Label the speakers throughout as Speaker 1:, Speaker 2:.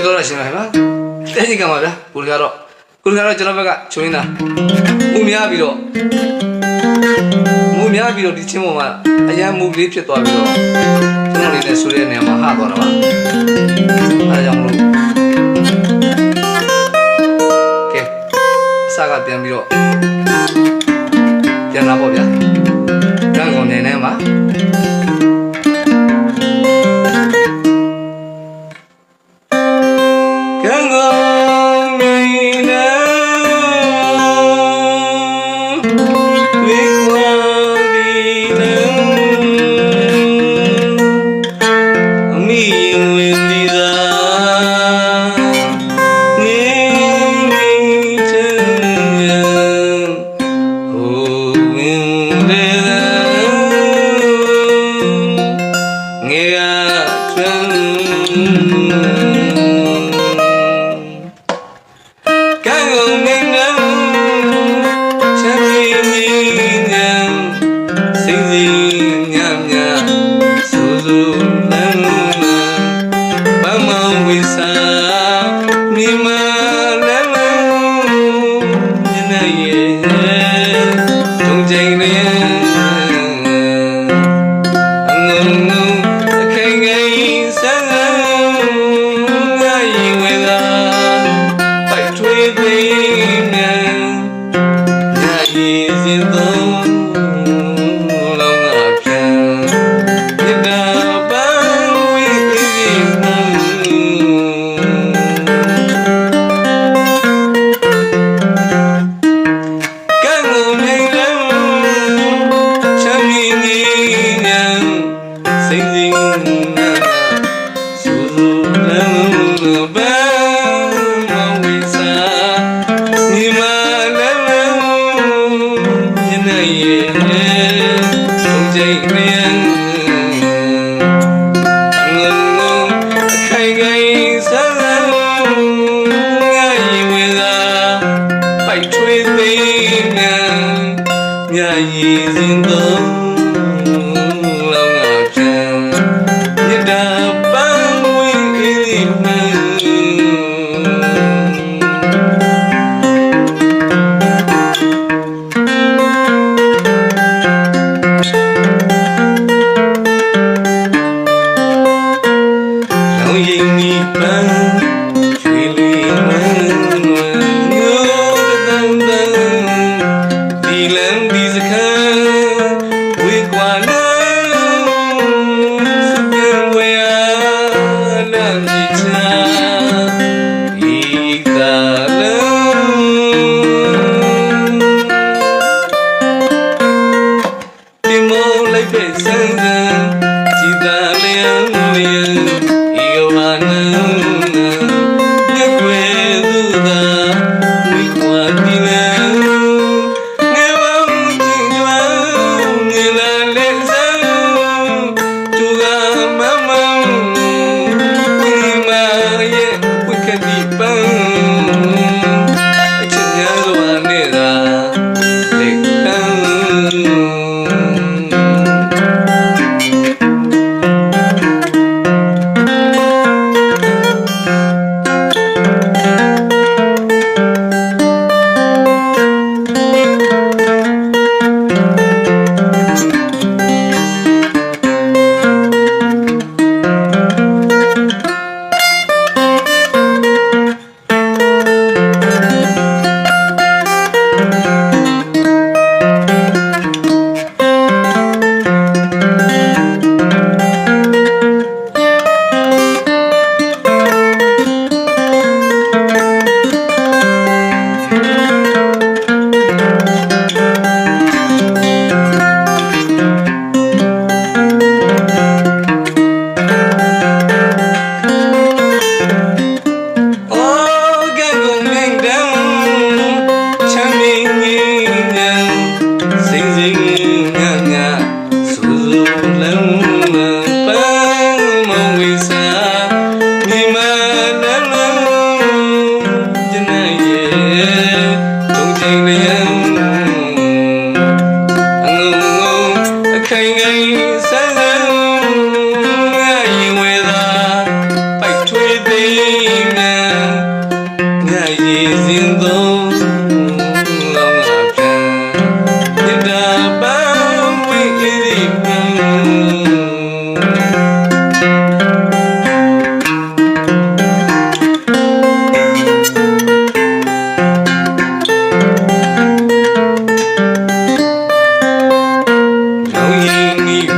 Speaker 1: ဖြစ်တော့ရှင်လားတဲ့ကြီးကမှာဗျာကိုကတော့ကျွန်တော်ဘက်ကချွင်းတာမူများပြီးတော့ဒီချင်းပေါ်မှာအရန်မူလေးဖြစ်သွားပြီးတော့ကျွန်တော်လေးနဲ့ဆိုတဲ့နေရာမှာဟသွားတာပါအဲဒါကြောင့်မလို့ကဲအစကပြန်ပြီးတော့ပြန်လာပေါ့ဗျာကံကုန်နေနေမှာ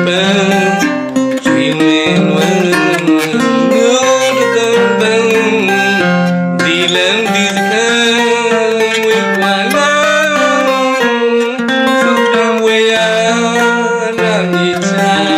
Speaker 1: ပန်းကျွေးမင်းဝမ်းငိုတကံပန်းဒီလမ်းဒီစကံဝေကွာလာသုတံဝေယနာမိချာ